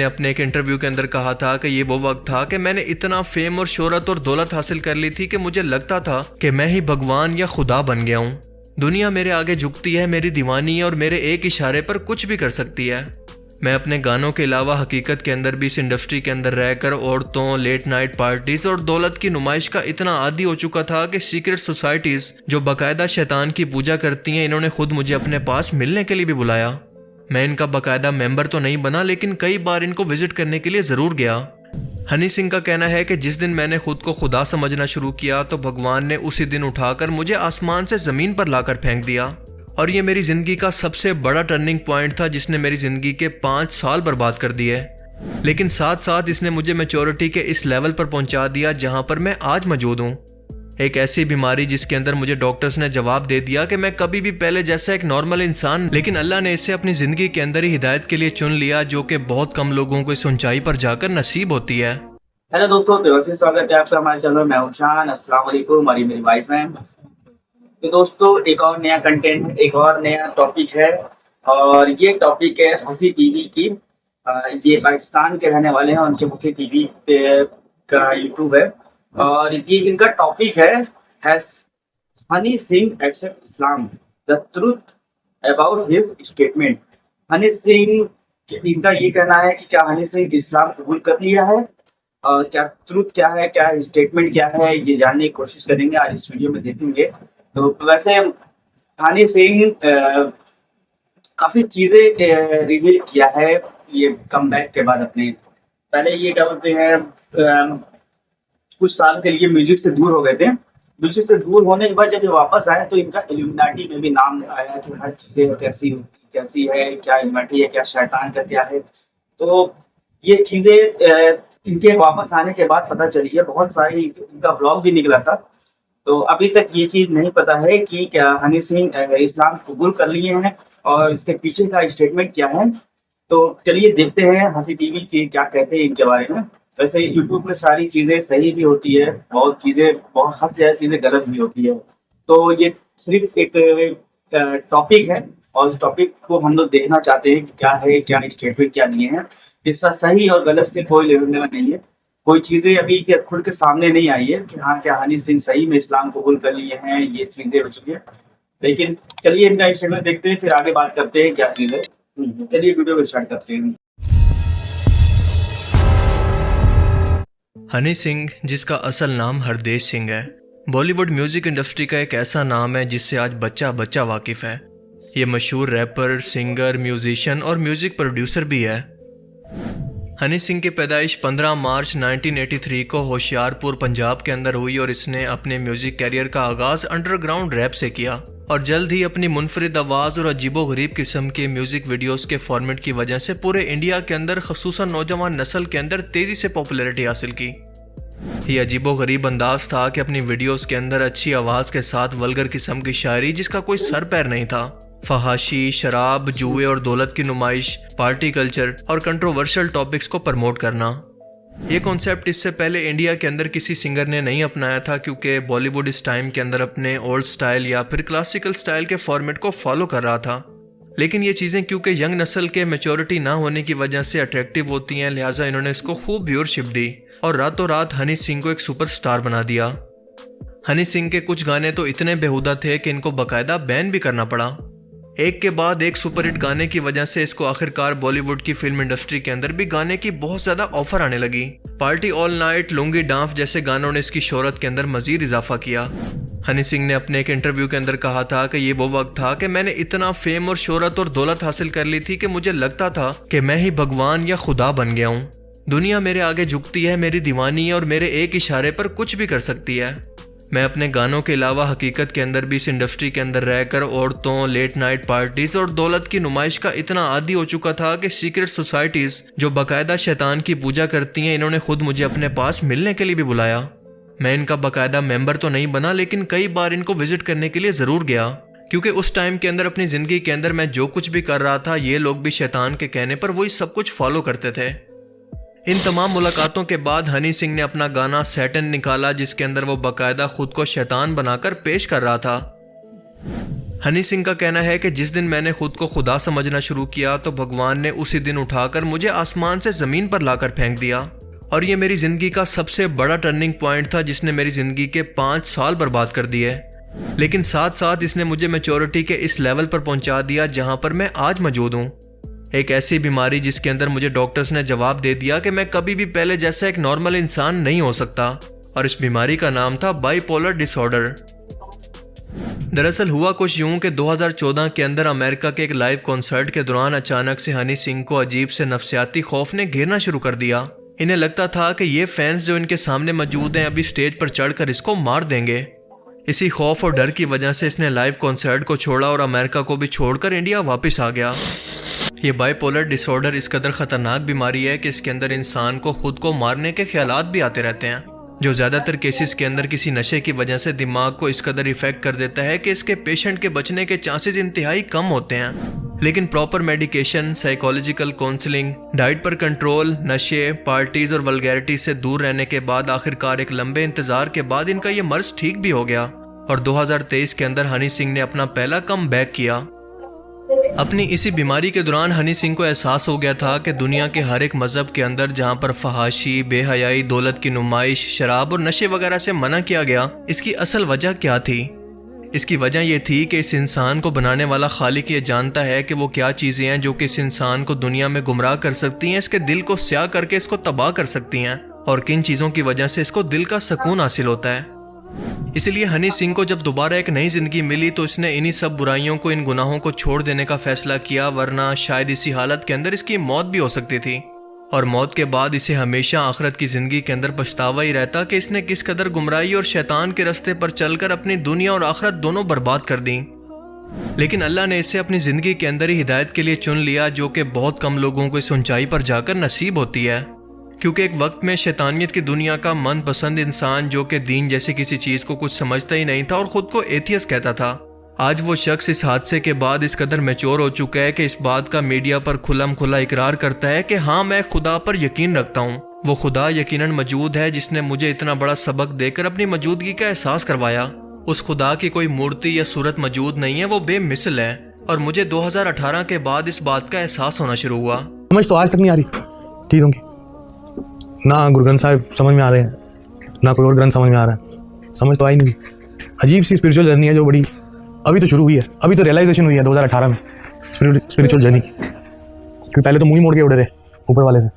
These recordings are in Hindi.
ने अपने एक इंटरव्यू के अंदर कहा था कि ये वो वक्त था कि मैंने इतना फेम और शोहरत और दौलत हासिल कर ली थी कि मुझे लगता था कि मैं ही भगवान या खुदा बन गया हूँ। दुनिया मेरे आगे झुकती है, मेरी दीवानी है और मेरे एक इशारे पर कुछ भी कर सकती है। मैं अपने गानों के अलावा हकीकत के अंदर भी इस इंडस्ट्री के अंदर रहकर औरतों, लेट नाइट पार्टीज और दौलत की नुमाइश का इतना आदी हो चुका था कि सीक्रेट सोसाइटीज जो बाकायदा शैतान की पूजा करती हैं, इन्होंने खुद मुझे अपने पास मिलने के लिए भी बुलाया। मैं इनका बाकायदा मेंबर तो नहीं बना, लेकिन कई बार इनको विजिट करने के लिए ज़रूर गया। हनी सिंह का कहना है कि जिस दिन मैंने खुद को खुदा समझना शुरू किया तो भगवान ने उसी दिन उठाकर मुझे आसमान से ज़मीन पर लाकर फेंक दिया, और ये मेरी ज़िंदगी का सबसे बड़ा टर्निंग पॉइंट था जिसने मेरी ज़िंदगी के 5 साल बर्बाद कर दिए। लेकिन साथ साथ इसने मुझे मैच्योरिटी के इस लेवल पर पहुंचा दिया जहां पर मैं आज मौजूद हूँ। एक ऐसी बीमारी जिसके अंदर मुझे डॉक्टर्स ने जवाब दे दिया कि मैं कभी भी पहले जैसा एक नॉर्मल इंसान, लेकिन अल्लाह ने इसे अपनी ज़िंदगी के अंदर ही हिदायत के लिए चुन लिया, जो कि बहुत कम लोगों को इस ऊंचाई पर जाकर नसीब होती है। हेलो दोस्तों, तो फिर स्वागत है आपका हमारे चैनल में। मैं हूं शान। अस्सलाम वालेकुम। हमारी मेरी वाइफ है। तो दोस्तों, एक और नया कंटेंट है, एक और नया टॉपिक है, और ये टॉपिक है हंसी टीवी की। ये पाकिस्तान के रहने वाले हैं, उनके हंसी टीवी का यूट्यूब है, और ये इनका टॉपिक है Honey Singh accept Islam, the truth about his statement. Honey Singh, इनका ये कहना है कि क्या हनी सिंह इस्लाम कबूल कर लिया है, और क्या ट्रूथ क्या है, क्या स्टेटमेंट क्या है, ये जानने की कोशिश करेंगे आज इस वीडियो में, देखेंगे। तो वैसे हनी सिंह काफ़ी चीज़ें रिवील किया है ये कमबैक के बाद अपने। पहले ये क्या बोलते हैं, कुछ साल के लिए म्यूजिक से दूर हो गए थे। म्यूजिक से दूर होने के बाद जब ये वापस आए तो इनका इल्यूमिनाटी में भी नाम आया कि हर चीज़ें कैसी है, क्या इल्यूमिनाटी है, क्या शैतान का क्या है। तो ये चीज़ें इनके वापस आने के बाद पता चली है। बहुत सारी इनका व्लॉग भी निकला था। तो अभी तक ये चीज़ नहीं पता है कि क्या हनी सिंह इस्लाम कबूल कर लिए हैं और इसके पीछे का स्टेटमेंट क्या है। तो चलिए देखते हैं हंसी टीवी के क्या कहते हैं इनके बारे में। वैसे यूट्यूब में सारी चीज़ें सही भी होती है, बहुत हद से ज़्यादा चीज़ें गलत भी होती है। तो ये सिर्फ एक टॉपिक है, और इस टॉपिक को हम लोग देखना चाहते हैं कि क्या है, क्या स्टेटमेंट क्या दिए हैं। इसका सही और गलत से कोई लेना देना नहीं है। कोई चीज़ें अभी खुल के सामने नहीं आई है कि हाँ क्या हनी सिंह सही में इस्लाम कबूल कर लिए हैं, ये चीज़ें हो चुकी है। लेकिन चलिए इनका स्टेटमेंट देखते हैं, फिर आगे बात करते हैं क्या चीज़ है। चलिए वीडियो को स्टार्ट करते हैं। हनी सिंह, जिसका असल नाम हरदेश सिंह है, बॉलीवुड म्यूजिक इंडस्ट्री का एक ऐसा नाम है जिससे आज बच्चा बच्चा वाकिफ है। ये मशहूर रैपर, सिंगर, म्यूजिशियन और म्यूजिक प्रोड्यूसर भी है। हनी सिंह की पैदाइश 15 मार्च 1983 को होशियारपुर, पंजाब के अंदर हुई, और इसने अपने म्यूजिक कैरियर का आगाज अंडरग्राउंड रैप से किया, और जल्द ही अपनी मुनफरिद आवाज़ और अजीबोगरीब किस्म के म्यूजिक वीडियोस के फॉर्मेट की वजह से पूरे इंडिया के अंदर, खसूसन नौजवान नस्ल के अंदर तेज़ी से पॉपुलैरिटी हासिल की। ये अजीबोगरीब अंदाज था कि अपनी वीडियोस के अंदर अच्छी आवाज़ के साथ वल्गर किस्म की शायरी जिसका कोई सर पैर नहीं था, फहाशी, शराब, जुए और दौलत की नुमाइश, पार्टी कल्चर और कंट्रोवर्शियल टॉपिक्स को प्रमोट करना। ये कॉन्सेप्ट इससे पहले इंडिया के अंदर किसी सिंगर ने नहीं अपनाया था, क्योंकि बॉलीवुड इस टाइम के अंदर अपने ओल्ड स्टाइल या फिर क्लासिकल स्टाइल के फॉर्मेट को फॉलो कर रहा था। लेकिन ये चीज़ें क्योंकि यंग नस्ल के मैच्योरिटी ना होने की वजह से अट्रैक्टिव होती हैं, लिहाजा इन्होंने इसको खूब व्यूअरशिप दी और रातों रात हनी सिंह को एक सुपरस्टार बना दिया। हनी सिंह के कुछ गाने तो इतने बेहुदा थे कि इनको बाकायदा बैन भी करना पड़ा। एक के बाद एक सुपरहिट गाने की वजह से इसको आखिरकार बॉलीवुड की फिल्म इंडस्ट्री के अंदर भी गाने की बहुत ज्यादा ऑफर आने लगी। Party all night, lungi dance जैसे गानों ने इसकी शोहरत के अंदर मजीद इजाफा किया। हनी सिंह ने अपने एक इंटरव्यू के अंदर कहा था कि ये वो वक्त था कि मैंने इतना फेम और शोहरत और दौलत हासिल कर ली थी कि मुझे लगता था कि मैं ही भगवान या खुदा बन गया हूँ। दुनिया मेरे आगे झुकती है, मेरी दीवानी है और मेरे एक इशारे पर कुछ भी कर सकती है। मैं अपने गानों के अलावा हकीकत के अंदर भी इस इंडस्ट्री के अंदर रहकर औरतों, लेट नाइट पार्टीज और दौलत की नुमाइश का इतना आदी हो चुका था कि सीक्रेट सोसाइटीज जो बाकायदा शैतान की पूजा करती हैं, इन्होंने खुद मुझे अपने पास मिलने के लिए भी बुलाया। मैं इनका बाकायदा मेंबर तो नहीं बना, लेकिन कई बार इनको विजिट करने के लिए ज़रूर गया, क्योंकि उस टाइम के अंदर अपनी ज़िंदगी के अंदर मैं जो कुछ भी कर रहा था, ये लोग भी शैतान के कहने पर वही सब कुछ फॉलो करते थे। इन तमाम मुलाकातों के बाद हनी सिंह ने अपना गाना सैटन निकाला, जिसके अंदर वो बाकायदा खुद को शैतान बनाकर पेश कर रहा था। हनी सिंह का कहना है कि जिस दिन मैंने खुद को खुदा समझना शुरू किया तो भगवान ने उसी दिन उठाकर मुझे आसमान से ज़मीन पर लाकर फेंक दिया, और ये मेरी ज़िंदगी का सबसे बड़ा टर्निंग पॉइंट था जिसने मेरी ज़िंदगी के 5 साल बर्बाद कर दिए। लेकिन साथ साथ इसने मुझे मैच्योरिटी के इस लेवल पर पहुंचा दिया जहां पर मैं आज मौजूद हूं। एक ऐसी बीमारी जिसके अंदर मुझे डॉक्टर्स ने जवाब दे दिया कि मैं कभी भी पहले जैसा एक नॉर्मल इंसान नहीं हो सकता, और इस बीमारी का नाम था बाइपोलर डिसऑर्डर। दरअसल हुआ कुछ यूं कि 2014 के अंदर अमेरिका के एक लाइव कॉन्सर्ट के दौरान अचानक से हनी सिंह को अजीब से नफ्सियाती खौफ ने घेरना शुरू कर दिया। इन्हें लगता था कि ये फैंस जो इनके सामने मौजूद हैं अभी स्टेज पर चढ़कर इसको मार देंगे। इसी खौफ और डर की वजह से इसने लाइव कॉन्सर्ट को छोड़ा और अमेरिका को भी छोड़कर इंडिया वापस आ गया। ये बाइपोलर डिसऑर्डर इस कदर खतरनाक बीमारी है कि इसके अंदर इंसान को खुद को मारने के ख्यालात भी आते रहते हैं, जो ज़्यादातर केसेस के अंदर किसी नशे की वजह से दिमाग को इस कदर इफेक्ट कर देता है कि इसके पेशेंट के बचने के चांसेस इंतहाई कम होते हैं। लेकिन proper medication, psychological counselling, diet पर कंट्रोल, नशे, पार्टीज और वल्गैरिटी से दूर रहने के बाद आखिरकार एक लंबे इंतजार के बाद इनका ये मर्ज ठीक भी हो गया, और 2023 के अंदर हनी सिंह ने अपना पहला कम बैक किया। अपनी इसी बीमारी के दौरान हनी सिंह को एहसास हो गया था कि दुनिया के हर एक मज़हब के अंदर जहां पर फहाशी, बेहयाई, दौलत की नुमाइश, शराब और नशे वगैरह से मना किया गया, इसकी असल वजह क्या थी। इसकी वजह यह थी कि इस इंसान को बनाने वाला खालिक ये जानता है कि वो क्या चीज़ें हैं जो कि इस इंसान को दुनिया में गुमराह कर सकती हैं, इसके दिल को स्याह करके इसको तबाह कर सकती हैं, और किन चीज़ों की वजह से इसको दिल का सुकून हासिल होता है। इसलिए हनी सिंह को जब दोबारा एक नई जिंदगी मिली तो इसने इन्हीं सब बुराइयों को, इन गुनाहों को छोड़ देने का फैसला किया, वरना शायद इसी हालत के अंदर इसकी मौत भी हो सकती थी, और मौत के बाद इसे हमेशा आखिरत की जिंदगी के अंदर पछतावा ही रहता कि इसने किस कदर गुमराही और शैतान के रास्ते पर चलकर अपनी दुनिया और आखिरत दोनों बर्बाद कर दी। लेकिन अल्लाह ने इसे अपनी जिंदगी के अंदर ही हिदायत के लिए चुन लिया, जो कि बहुत कम लोगों को इस ऊंचाई पर जाकर नसीब होती है। क्योंकि एक वक्त में शैतानियत की दुनिया का मनपसंद इंसान, जो कि दीन जैसी किसी चीज़ को कुछ समझता ही नहीं था और ख़ुद को एथियस्ट कहता था, आज वो शख्स इस हादसे के बाद इस कदर मैच्योर हो चुका है कि इस बात का मीडिया पर खुलम खुला इकरार करता है कि हाँ, मैं खुदा पर यकीन रखता हूँ। वो खुदा यकीनन मौजूद है जिसने मुझे इतना बड़ा सबक देकर अपनी मौजूदगी का एहसास करवाया। उस खुदा की कोई मूर्ति या सूरत मौजूद नहीं है, वो बेमिसल है, और मुझे 2018 के बाद इस बात का एहसास होना शुरू हुआ। समझ तो आज तक नहीं आ रही चीज़ों की, ना गुरु ग्रंथ साहिब समझ में आ रहे हैं, ना कोई और ग्रंथ समझ में आ रहा है, समझ तो आई नहीं। अजीब सी स्पिरिचुअल जर्नी है जो बड़ी अभी तो शुरू हुई है, अभी तो रियलाइजेशन हुई है 2018 में स्पिरिचुअल जर्नी की, क्योंकि पहले तो मुंह ही मोड़ के उड़े रहे ऊपर वाले से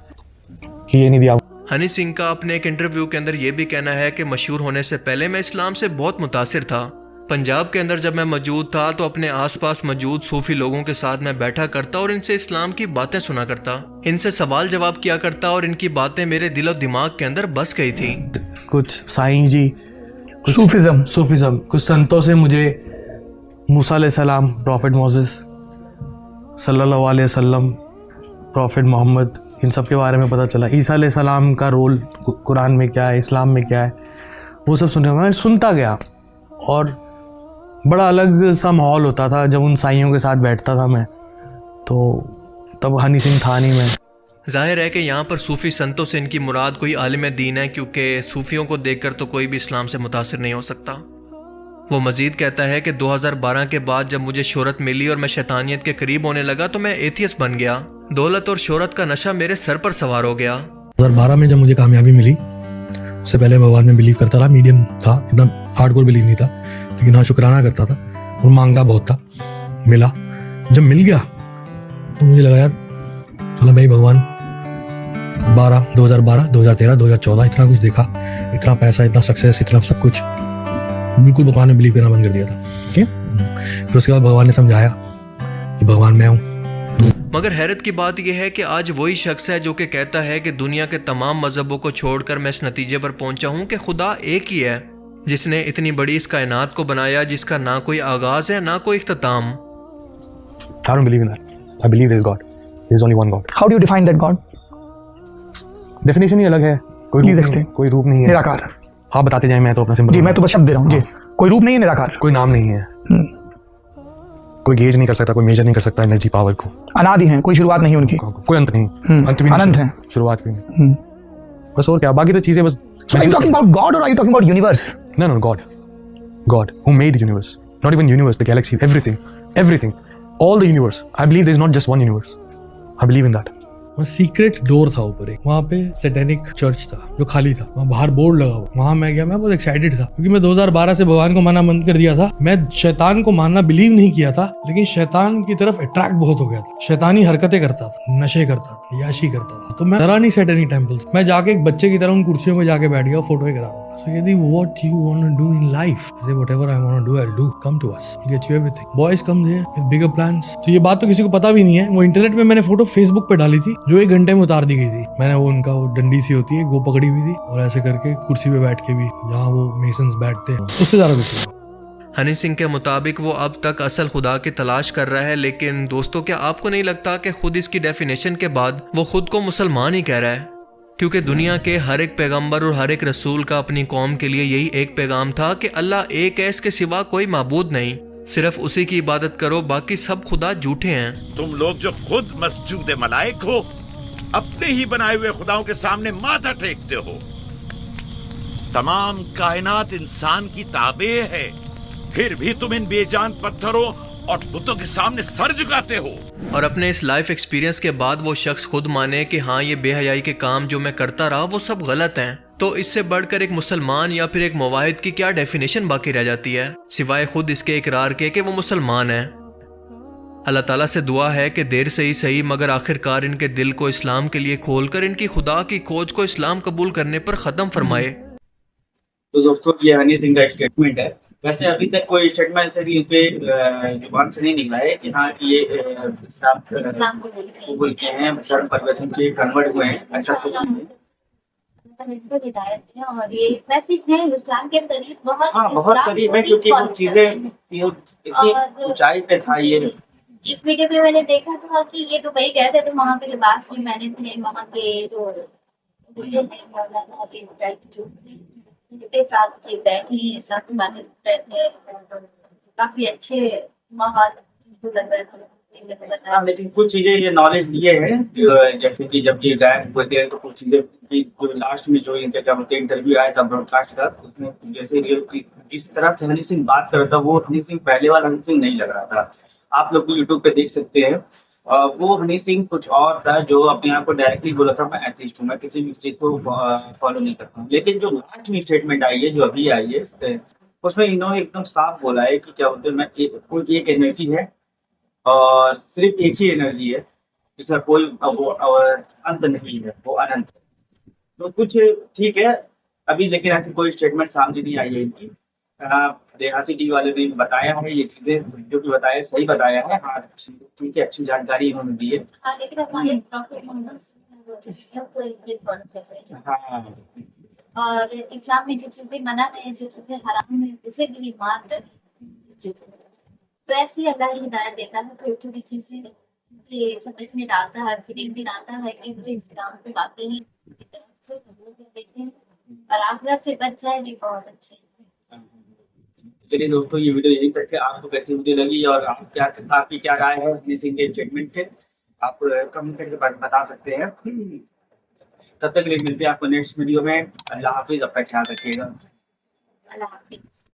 कि ये नहीं दिया। हनी सिंह का अपने एक इंटरव्यू के अंदर यह भी कहना है कि मशहूर होने से पहले मैं इस्लाम से बहुत मुतासिर था। पंजाब के अंदर जब मैं मौजूद था तो अपने आसपास मौजूद सूफी लोगों के साथ मैं बैठा करता और इनसे इस्लाम की बातें सुना करता, इनसे सवाल जवाब किया करता, और इनकी बातें मेरे दिल और दिमाग के अंदर बस गई थी। कुछ साईं जी, सूफिज्म, कुछ संतों से मुझे मूसा अलैहिस्सलाम, प्रॉफिट मोसेस सल्लल्लाहु अलैहि वसल्लम, प्रॉफिट मोहम्मद, इन सब के बारे में पता चला। ईसा अलैहिस्सलाम का रोल कुरान में क्या है, इस्लाम में क्या है, वो सब सुनने मैं सुनता गया, और बड़ा अलग सा माहौल होता था जब उन साइयों के साथ बैठता था मैं, तो तब हनी सिंह था नहीं मैं। जाहिर है कि यहाँ पर सूफ़ी संतों से इनकी मुराद कोई आलिम दीन है, क्योंकि सूफियों को देखकर तो कोई भी इस्लाम से मुतासिर नहीं हो सकता। वो मजीद कहता है कि 2012 के बाद जब मुझे शोहरत मिली और मैं शैतानियत के करीब होने लगा तो मैं एथियस्ट बन गया। दौलत और शोहरत का नशा मेरे सर पर सवार हो गया। 2012 में जब मुझे कामयाबी मिली, उससे पहले भगवान में बिलीव करता रहा, मीडियम था, इतना हार्डकोर बिलीव नहीं था, लेकिन हाँ शुक्राना करता था और मांगता बहुत था। मिला, जब मिल गया तो मुझे लगा यार चलो भाई भगवान 2012, 2013, 2014 इतना कुछ देखा, इतना पैसा, इतना सक्सेस, इतना सब कुछ, बिल्कुल भगवान में बिलीव करना बंद कर दिया था। ठीक है, फिर उसके बाद भगवान ने समझाया कि भगवान मैं हूँ। मगर हैरत की बात यह है कि आज वही शख्स है जो कि कहता है कि दुनिया के तमाम मजहबों को छोड़कर मैं इस नतीजे पर पहुंचा हूं कि खुदा एक ही है, जिसने इतनी बड़ी इस कायनात को बनाया, जिसका ना कोई आगाज है ना कोई इख्तिताम। I don't believe in that. I believe there is God. There is only one God. How do you define that God? Definition ही अलग है, Please explain. कोई रूप नहीं है। निराकार। आप बताते जाएं, मैं तो अपना सिंपल। जी, मैं तो बस शब्द दे रहा हूँ। जी, कोई रूप नहीं है, निराकार। कोई नाम नहीं है, कोई गेज नहीं कर सकता, कोई मेजर नहीं कर सकता एनर्जी पावर को। अनादि हैं, कोई शुरुआत नहीं उनकी, कोई अंत नहीं, अंत भी नहीं, अनंत है, शुरुआत भी नहीं, बस। और क्या, बाकी तो चीजें बस। So are you talking about God or are you talking about universe? No, God who made universe. not even universe, the galaxy, everything, all the universe. I believe there's not just one universe. I believe in that. वहाँ सीक्रेट डोर था ऊपर एक, वहाँ पे सैटेनिक चर्च था जो खाली था, वहाँ बाहर बोर्ड लगा हुआ, वहाँ मैं गया, मैं बहुत एक्साइटेड था क्योंकि मैं 2012 से भगवान को मानना बंद कर दिया था। मैं शैतान को मानना बिलीव नहीं किया था, लेकिन शैतान की तरफ अट्रैक्ट बहुत हो गया था। शैतानी हरकतें करता था, नशे करता था, याशी करता था, तो मैं डरा नहीं सैटेनिक टेम्पल से। मैं जाके एक बच्चे की तरह उन कुर्सियों में जाके बैठ गया, फोटो करा रहा था। So यदि what you want to do in life, I say whatever I want to do, I'll do. Come to us, we'll get you everything. Boys come here with bigger plans. तो ये बात तो किसी को पता भी नहीं है। वो इंटरनेट पे मैंने फोटो फेसबुक पे डाली थी जो 1 घंटे में उतार दी गई थी। मैंने वो उनका वो डंडी सी होती है वो पकड़ी हुई थी और ऐसे करके कुर्सी पे बैठ के भी, जहाँ वो मेसन्स बैठते हैं, उससे ज्यादा कुछ नहीं। हनी सिंह के मुताबिक वो अब तक असल खुदा की तलाश कर रहा है, लेकिन दोस्तों क्या आपको नहीं लगता कि खुद इसकी डेफिनेशन के बाद वो खुद को मुसलमान ही कह रहा है? क्योंकि दुनिया के हर एक पैगंबर और हर एक रसूल का अपनी कौम के लिए यही एक पैगाम था कि अल्लाह एक है, इसके सिवा कोई माबूद नहीं, सिर्फ उसी की इबादत करो, बाकी सब खुदा झूठे हैं। तुम लोग जो खुद मस्जूद मलाइक हो, अपने ही बनाए हुए खुदाओं के सामने माथा टेकते हो। तमाम कायनात इंसान की ताबे है, फिर भी तुम इन बेजान पत्थरों और बुतों के सामने सर झुकाते हो। और अपने इस लाइफ एक्सपीरियंस के बाद वो शख्स खुद माने कि हाँ ये बेहयाई के काम जो मैं करता रहा वो सब गलत हैं, तो इससे बढ़कर एक मुसलमान या फिर एक मुवाहिद की क्या डेफिनेशन बाकी रह जाती है सिवाय खुद इसके इकरार के कि वो मुसलमान है। अल्लाह ताला से दुआ है कि देर से ही सही मगर आखिरकार इनके दिल को इस्लाम के लिए खोलकर इनकी खुदा की खोज को इस्लाम कबूल करने पर ख़त्म फरमाए। तो दोस्तों ये हनी सिंह का स्टेटमेंट है। वैसे अभी तक कोई स्टेटमेंट से भी उनके जुबान से नहीं निकला है कि हाँ कि ये इस्लाम कबूल किए हैं, धर्म परिवर्तन के कन्वर्ट हुए हैं, ऐसा कुछ नहीं है। इनको हिदायत है और ये वैसे है इस्लाम के करीब बहुत, हाँ बहुत करीब है क्योंकि वो चीजें इतनी ऊंचाई पे था। ये एक वीडियो में मैंने देखा था कि ये दुबई गए थे तो वहाँ के लिबास भी मैंने थे, वहाँ के जो इतने साल के बैठे हैं, साथ में बातें रहते हैं, काफी अच्छे माहौल लग रहे थे। हाँ लेकिन कुछ चीजें ये नॉलेज दिए हैं, जैसे कि जब ये गायब हुए थे तो कुछ चीजें जो लास्ट में जो इनका क्या बोलते हैं इंटरव्यू आया था ब्रॉडकास्ट का, उसमें जैसे जिस तरह से हनी सिंह बात कर रहा था वो हनी सिंह पहले वाला हनी सिंह नहीं लग रहा था। आप लोग भी यूट्यूब पे देख सकते हैं। वो हनी सिंह कुछ और था जो अपने आप को डायरेक्टली बोला था मैं एथिस्ट हूँ, मैं किसी भी चीज़ को फॉलो नहीं करता हूँ। लेकिन जो लास्ट में स्टेटमेंट आई है जो अभी आई है उसमें इन्होंने एकदम साफ बोला है कि क्या बोलते हैं मैं कोई एक एनर्जी है और सिर्फ एक ही एनर्जी है जिसका कोई अंत नहीं है, वो अनंत है। तो कुछ ठीक है अभी, लेकिन ऐसी कोई स्टेटमेंट सामने नहीं आई है इनकी। देहासी टीवी वाले ने बताया है ये चीजें जो कि बताया सही बताया है। हाँ ठीक है, अच्छी जानकारी इन्होंने दी है। हाँ लेकिन हमारे प्रॉफिट को ये फॉलो कर रहे हैं। हाँ और इस्लाम में जो चीजें मना है, जो चीजें हराम है, उसे भी मान रहे हैं। तो ऐसे ही अल्लाह हिदायत देता है, थोड़ी थोड़ी चीजें ये समझ में डालता है, फीलिंग भी डालता है कि वो इस्लाम पे बातें हैं से कबूल कर लेते हैं और आखिरत से बच जाए, ये बहुत अच्छे है। चलिए दोस्तों ये वीडियो यहीं तक है। आपको कैसी वीडियो लगी और आपकी क्या राय है हनी सिंह के स्टेटमेंट पे, आप कमेंट करके बता सकते हैं। तब तक के लिए मिलते हैं आपको नेक्स्ट वीडियो में। अल्लाह हाफिज, अपना ख्याल रखिएगा। अल्लाह हाफिज।